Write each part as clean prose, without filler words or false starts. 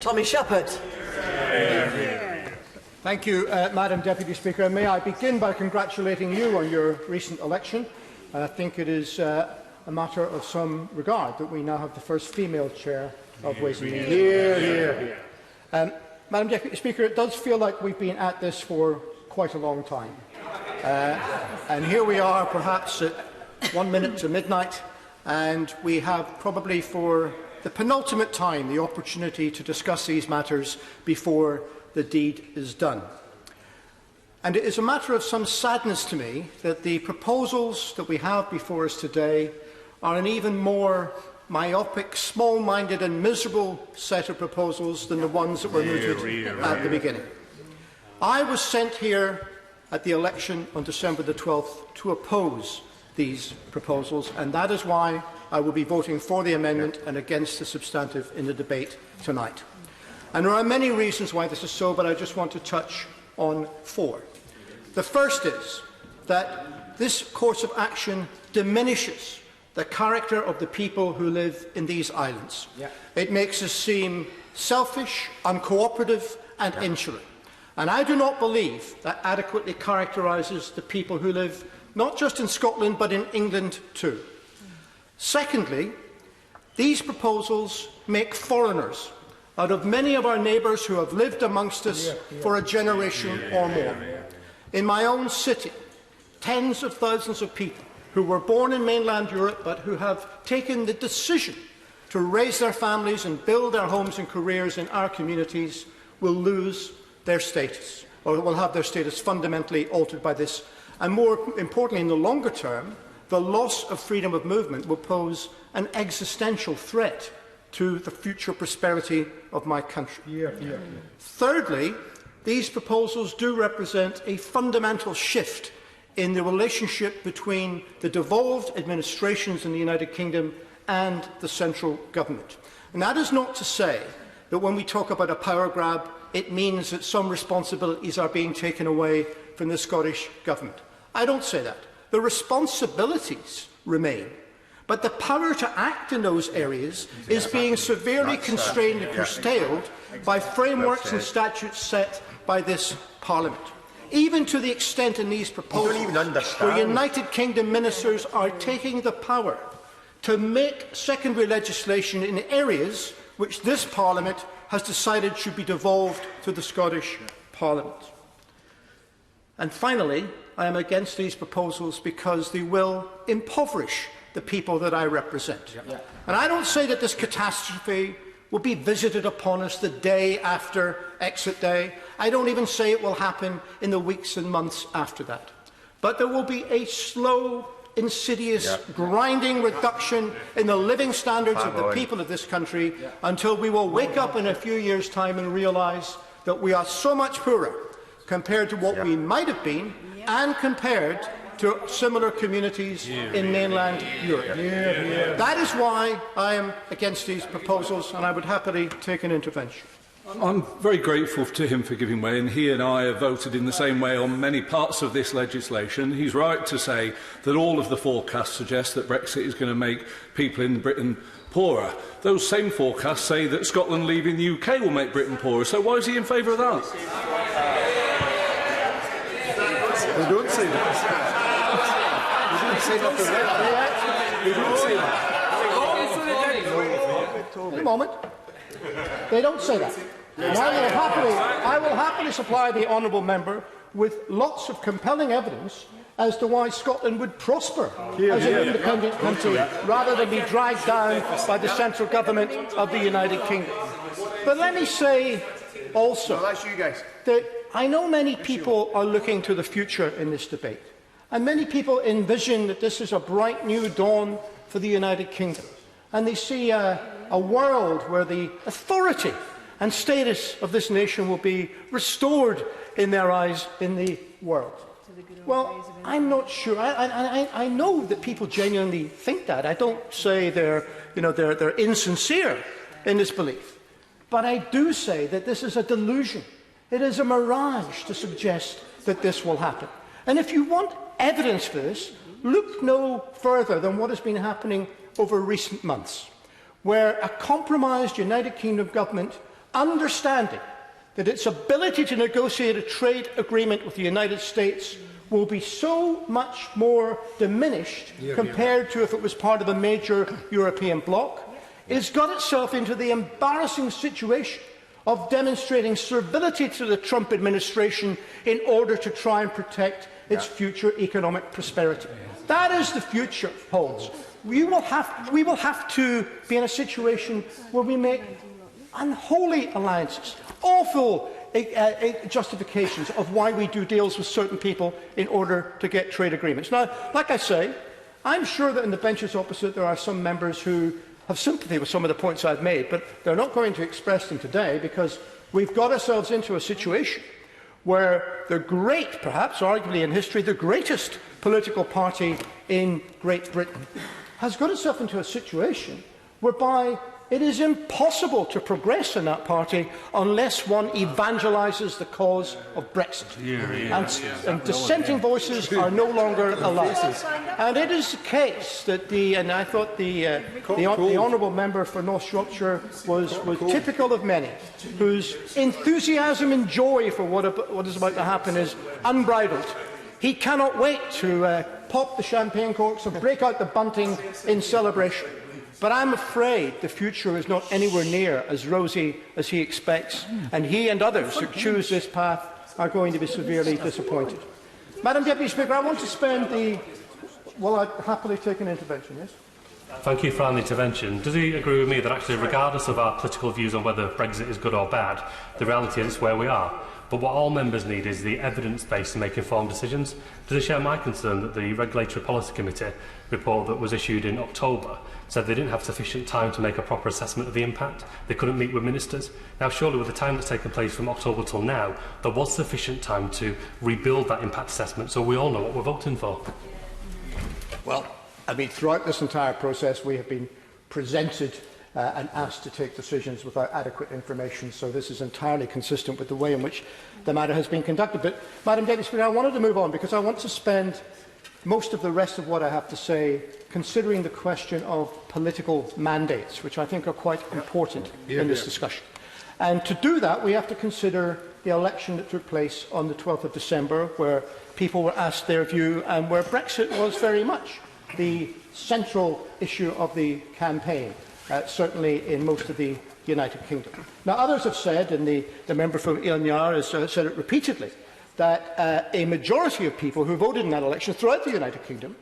Tommy Shepherd. Thank you, Madam Deputy Speaker. May I begin by congratulating you on your recent election. I think it is a matter of some regard that we now have the first female chair of Ways and Means. Madam Deputy Speaker, it does feel like we've been at this for quite a long time. And here we are, perhaps at 1 minute to midnight, and we have probably for the penultimate time the opportunity to discuss these matters before the deed is done. And it is a matter of some sadness to me that the proposals that we have before us today are an even more myopic, small-minded and miserable set of proposals than the ones that were mooted at the beginning. I was sent here at the election on December the 12th to oppose these proposals, and that is why I will be voting for the amendment and against the substantive in the debate tonight. And there are many reasons why this is so, but I just want to touch on 4. The first is that this course of action diminishes the character of the people who live in these islands. It makes us seem selfish, uncooperative and insular. And I do not believe that adequately characterises the people who live not just in Scotland but in England too. Secondly, these proposals make foreigners out of many of our neighbours who have lived amongst us for a generation or more. In my own city, tens of thousands of people who were born in mainland Europe but who have taken the decision to raise their families and build their homes and careers in our communities will lose their status, or will have their status fundamentally altered by this. And more importantly, in the longer term, the loss of freedom of movement will pose an existential threat to the future prosperity of my country. Thirdly, these proposals do represent a fundamental shift in the relationship between the devolved administrations in the United Kingdom and the central government. And that is not to say that when we talk about a power grab, it means that some responsibilities are being taken away from the Scottish Government. I don't say that. The responsibilities remain, but the power to act in those areas is being severely constrained and curtailed by frameworks and statutes set by this Parliament. Even to the extent in these proposals where United Kingdom ministers are taking the power to make secondary legislation in areas which this Parliament has decided should be devolved to the Scottish Parliament. And finally, I am against these proposals because they will impoverish the people that I represent. And I don't say that this catastrophe will be visited upon us the day after exit day. I don't even say it will happen in the weeks and months after that. But there will be a slow, insidious, grinding reduction in the living standards of the people of this country until we will wake up in a few years' time and realise that we are so much poorer compared to what we might have been and compared to similar communities in mainland Europe. That is why I am against these proposals, and I would happily take an intervention. I'm very grateful to him for giving way, and he and I have voted in the same way on many parts of this legislation. He's right to say that all of the forecasts suggest that Brexit is going to make people in Britain poorer. Those same forecasts say that Scotland leaving the UK will make Britain poorer. So why is he in favour of that? They don't say that. They don't say that. They don't say that. A moment. They don't say that. And I will happily supply the honourable member with lots of compelling evidence as to why Scotland would prosper as an independent country rather than be dragged down by the central government of the United Kingdom. But let me say also that I know many people are looking to the future in this debate, and many people envision that this is a bright new dawn for the United Kingdom, and they see a world where the authority and status of this nation will be restored in their eyes in the world. Well, I'm not sure. I know that people genuinely think that. I don't say they're insincere in this belief. But I do say that this is a delusion. It is a mirage to suggest that this will happen. And if you want evidence for this, look no further than what has been happening over recent months, where a compromised United Kingdom government understanding that its ability to negotiate a trade agreement with the United States will be so much more diminished compared to if it was part of a major European bloc, it has got itself into the embarrassing situation of demonstrating servility to the Trump administration in order to try and protect its future economic prosperity. That is the future holds. We will have to be in a situation where we make unholy alliances, awful justifications of why we do deals with certain people in order to get trade agreements. Now, like I say, I'm sure that in the benches opposite there are some members who have sympathy with some of the points I've made, but they're not going to express them today because we've got ourselves into a situation where the great, perhaps arguably in history, the greatest political party in Great Britain has got itself into a situation whereby it is impossible to progress in that party unless one evangelises the cause of Brexit. And dissenting voices are no longer allowed. And it is the case that and I thought the honourable member for North Shropshire was typical of many, whose enthusiasm and joy for what is about to happen is unbridled. He cannot wait to pop the champagne corks or break out the bunting in celebration. But I'm afraid the future is not anywhere near as rosy as he expects, and he and others who choose this path are going to be severely disappointed. Madam Deputy Speaker, I want to spend I'd happily take an intervention, yes? Thank you for an intervention. Does he agree with me that actually, regardless of our political views on whether Brexit is good or bad, the reality is it's where we are? But what all members need is the evidence base to make informed decisions. Does he share my concern that the Regulatory Policy Committee report that was issued in October said they didn't have sufficient time to make a proper assessment of the impact? They couldn't meet with ministers. Now, surely with the time that's taken place from October till now, there was sufficient time to rebuild that impact assessment so we all know what we're voting for. Well, I mean, throughout this entire process, we have been presented and asked to take decisions without adequate information, so this is entirely consistent with the way in which the matter has been conducted. But, Madam Deputy Speaker, I wanted to move on because I want to spend most of the rest of what I have to say considering the question of political mandates, which I think are quite important in this discussion. And to do that, we have to consider the election that took place on the 12th of December, where people were asked their view and where Brexit was very much the central issue of the campaign. Certainly in most of the United Kingdom. Now, others have said, and the member from Ilnyar has said it repeatedly, that a majority of people who voted in that election throughout the United Kingdom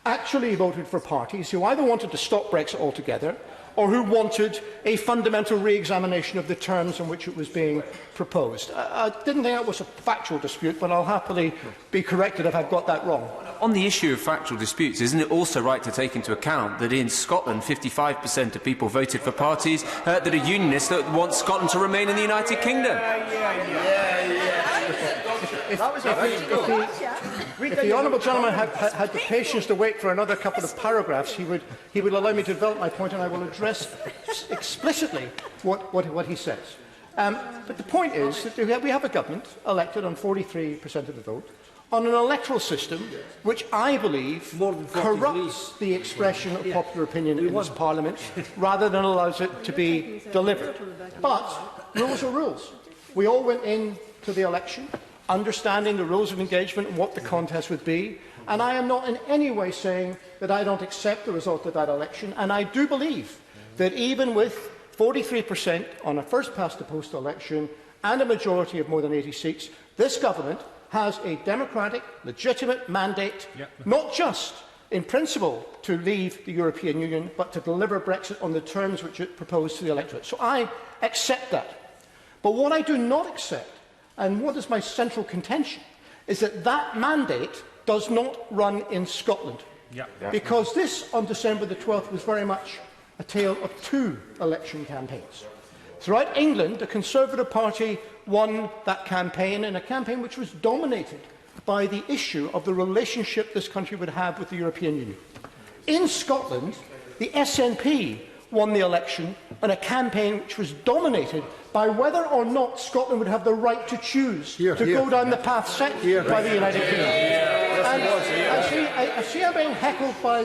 actually voted for parties who either wanted to stop Brexit altogether or who wanted a fundamental re-examination of the terms in which it was being proposed. I didn't think that was a factual dispute, but I'll happily be corrected if I've got that wrong. On the issue of factual disputes, isn't it also right to take into account that in Scotland 55% of people voted for parties that are unionists that want Scotland to remain in the United Kingdom? If the honourable gentleman had the patience to wait for another couple of paragraphs, he would allow me to develop my point, and I will address explicitly what he says. But the point is that we have a government elected on 43% of the vote, on an electoral system which I believe corrupts the expression of popular opinion in this Parliament rather than allows it to be delivered. But rules are rules. We all went into the election understanding the rules of engagement and what the contest would be, and I am not in any way saying that I don't accept the result of that election, and I do believe that even with 43% on a first-past-the-post election and a majority of more than 80 seats, this government has a democratic, legitimate mandate, not just in principle to leave the European Union, but to deliver Brexit on the terms which it proposed to the electorate. So I accept that. But what I do not accept, and what is my central contention, is that that mandate does not run in Scotland. Because this, on December the 12th, was very much a tale of two election campaigns. Throughout England, the Conservative Party won that campaign, in a campaign which was dominated by the issue of the relationship this country would have with the European Union. In Scotland, the SNP won the election in a campaign which was dominated by whether or not Scotland would have the right to choose to go down the path set by the United Kingdom. I see I'm being heckled by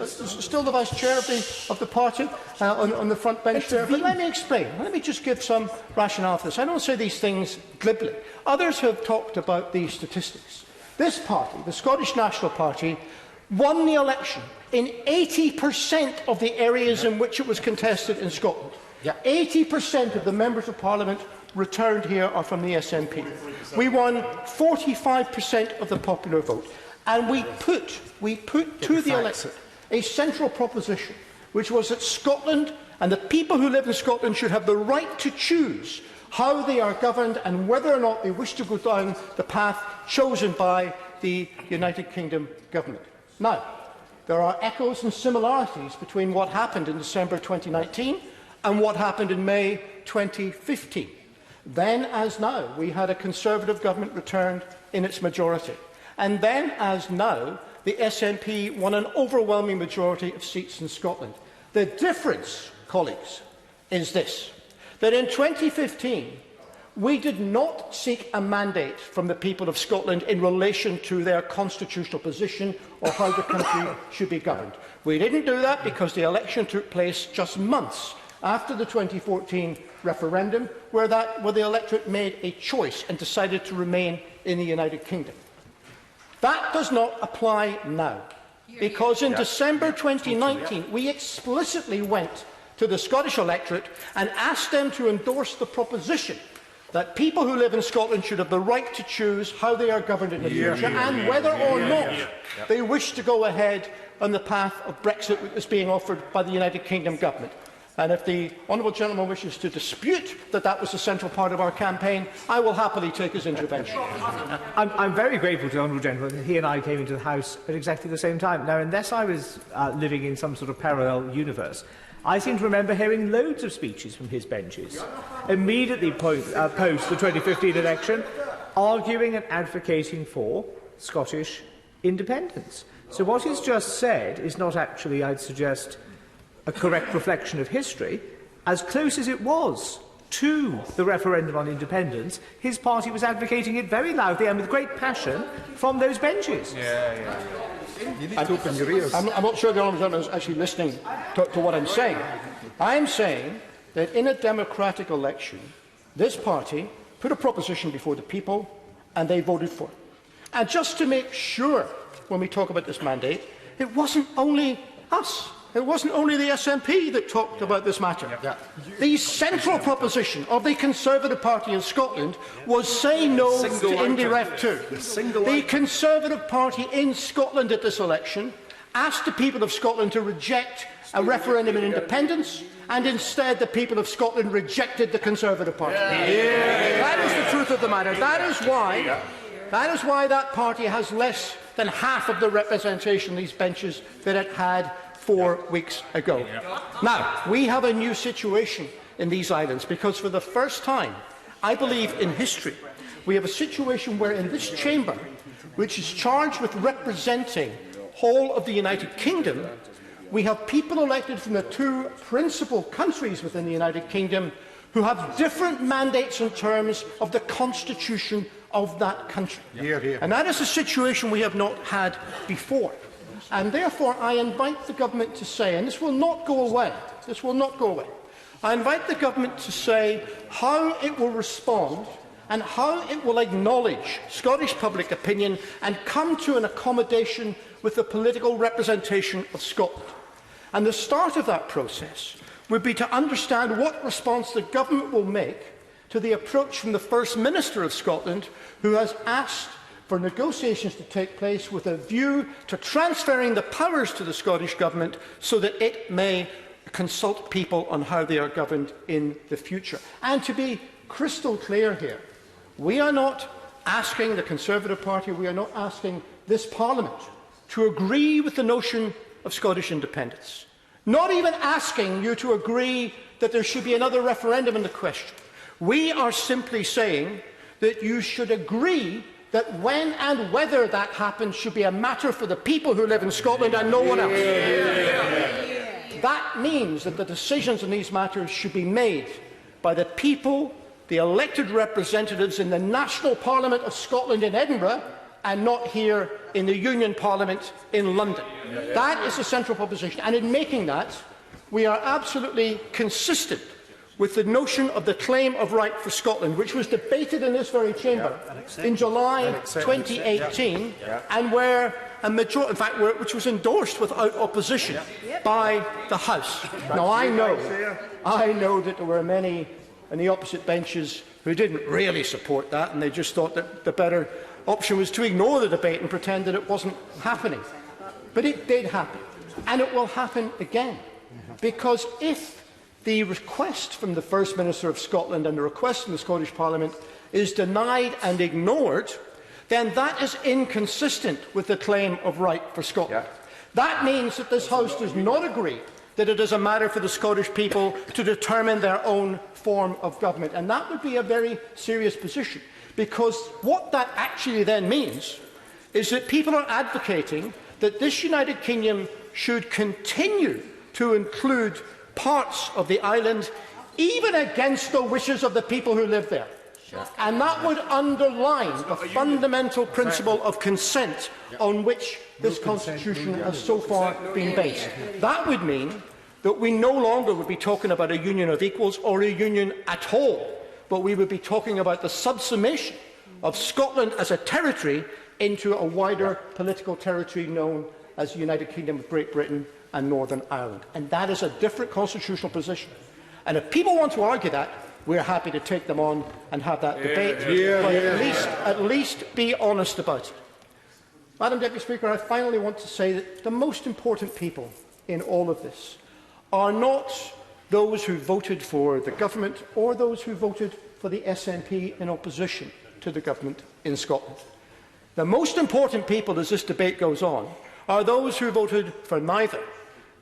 still the Vice Chair of the party on the front bench there. But let me explain. Let me just give some rationale for this. I don't say these things glibly. Others have talked about these statistics. This party, the Scottish National Party, won the election in 80% of the areas in which it was contested in Scotland. 80% of the members of Parliament returned here are from the SNP. We won 45% of the popular vote. And we put to the electorate a central proposition, which was that Scotland and the people who live in Scotland should have the right to choose how they are governed and whether or not they wish to go down the path chosen by the United Kingdom government. Now, there are echoes and similarities between what happened in December 2019 and what happened in May 2015. Then, as now, we had a Conservative government returned in its majority. And then, as now, the SNP won an overwhelming majority of seats in Scotland. The difference, colleagues, is this, that in 2015, we did not seek a mandate from the people of Scotland in relation to their constitutional position or how the country should be governed. We didn't do that because the election took place just months after the 2014 referendum, where the electorate made a choice and decided to remain in the United Kingdom. That does not apply now, because in December 2019, we explicitly went to the Scottish electorate and asked them to endorse the proposition that people who live in Scotland should have the right to choose how they are governed in the future and whether or not they wish to go ahead on the path of Brexit that is being offered by the United Kingdom government. And if the honourable gentleman wishes to dispute that that was a central part of our campaign, I will happily take his intervention. I'm very grateful to the honourable gentleman that he and I came into the House at exactly the same time. Now, unless I was living in some sort of parallel universe, I seem to remember hearing loads of speeches from his benches immediately post the 2015 election, arguing and advocating for Scottish independence. So what he's just said is not actually, I'd suggest, a correct reflection of history. As close as it was to the referendum on independence, his party was advocating it very loudly and with great passion from those benches. You need to open your ears. I'm not sure the honourable gentleman is actually listening to what I'm saying. I'm saying that in a democratic election, this party put a proposition before the people and they voted for it. And just to make sure, when we talk about this mandate, it wasn't only us. It wasn't only the SNP that talked about this matter. The central proposition of the Conservative Party in Scotland was say no to IndyRef 2. The Conservative Party in Scotland at this election asked the people of Scotland to reject a referendum in independence, and instead the people of Scotland rejected the Conservative Party. That is the truth of the matter. That is why that party has less than half of the representation on these benches that it had 4 weeks ago. Now, we have a new situation in these islands because for the first time, I believe in history, we have a situation where in this chamber, which is charged with representing whole of the United Kingdom, we have people elected from the two principal countries within the United Kingdom who have different mandates in terms of the constitution of that country. And that is a situation we have not had before. And therefore, I invite the government to say, and this will not go away, I invite the government to say how it will respond and how it will acknowledge Scottish public opinion and come to an accommodation with the political representation of Scotland. And the start of that process would be to understand what response the government will make to the approach from the First Minister of Scotland, who has asked for negotiations to take place with a view to transferring the powers to the Scottish Government so that it may consult people on how they are governed in the future. And to be crystal clear here, we are not asking the Conservative Party, we are not asking this Parliament to agree with the notion of Scottish independence. Not even asking you to agree that there should be another referendum in the question. We are simply saying that you should agree that when and whether that happens should be a matter for the people who live in Scotland and no one else. That means that the decisions on these matters should be made by the people, the elected representatives in the National Parliament of Scotland in Edinburgh, and not here in the Union Parliament in London. That is the central proposition. And in making that, we are absolutely consistent with the notion of the claim of right for Scotland, which was debated in this very chamber in July 2018, and where a majority, in fact, which was endorsed without opposition by the House. Now, I know that there were many in the opposite benches who didn't really support that, and they just thought that the better option was to ignore the debate and pretend that it wasn't happening. But it did happen, and it will happen again, because if the request from the First Minister of Scotland and the request from the Scottish Parliament is denied and ignored, then that is inconsistent with the claim of right for Scotland. That means that this House does not agree that it is a matter for the Scottish people to determine their own form of government. And that would be a very serious position, because what that actually then means is that people are advocating that this United Kingdom should continue to include parts of the island, even against the wishes of the people who live there. And that would underline the fundamental principle of consent on which this constitution has so far been based. That would mean that we no longer would be talking about a union of equals or a union at all, but we would be talking about the subsummation of Scotland as a territory into a wider political territory known as the United Kingdom of Great Britain and Northern Ireland. And that is a different constitutional position. And if people want to argue that, we're happy to take them on and have that debate, but at least be honest about it. Madam Deputy Speaker, I finally want to say that the most important people in all of this are not those who voted for the government or those who voted for the SNP in opposition to the government in Scotland. The most important people, as this debate goes on, are those who voted for neither.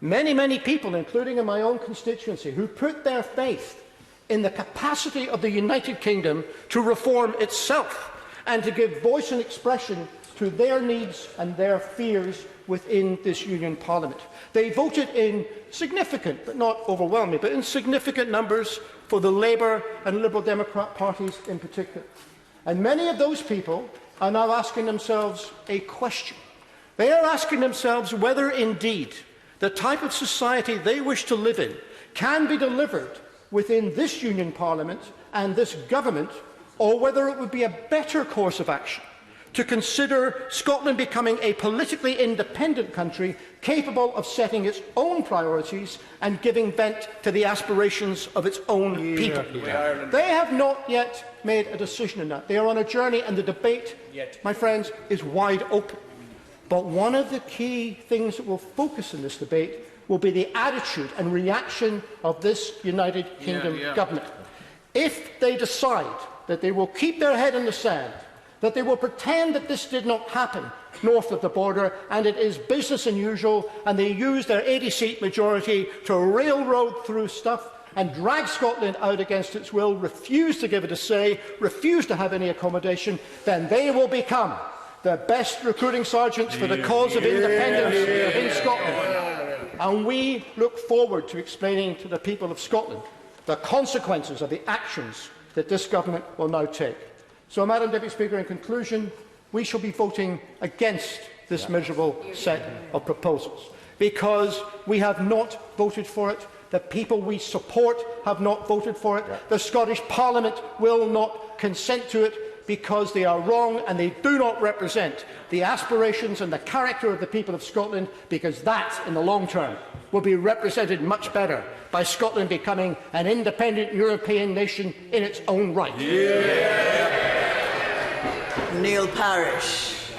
Many, many people, including in my own constituency, who put their faith in the capacity of the United Kingdom to reform itself and to give voice and expression to their needs and their fears within this Union Parliament. They voted in significant, but not overwhelming, but in significant numbers for the Labour and Liberal Democrat parties in particular. And many of those people are now asking themselves a question. They are asking themselves whether indeed the type of society they wish to live in can be delivered within this Union Parliament and this government, or whether it would be a better course of action to consider Scotland becoming a politically independent country capable of setting its own priorities and giving vent to the aspirations of its own people. They have not yet made a decision on that. They are on a journey, and the debate, my friends, is wide open. But one of the key things that will focus in this debate will be the attitude and reaction of this United Kingdom government. If they decide that they will keep their head in the sand, that they will pretend that this did not happen north of the border and it is business as usual, and they use their 80-seat majority to railroad through stuff and drag Scotland out against its will, refuse to give it a say, refuse to have any accommodation, then they will become the best recruiting sergeants for the cause of independence in Scotland. And we look forward to explaining to the people of Scotland the consequences of the actions that this government will now take. So, Madam Deputy Speaker, in conclusion, we shall be voting against this miserable set of proposals, because we have not voted for it, the people we support have not voted for it, the Scottish Parliament will not consent to it, because they are wrong and they do not represent the aspirations and the character of the people of Scotland, because that, in the long term, will be represented much better by Scotland becoming an independent European nation in its own right. Neil Parish.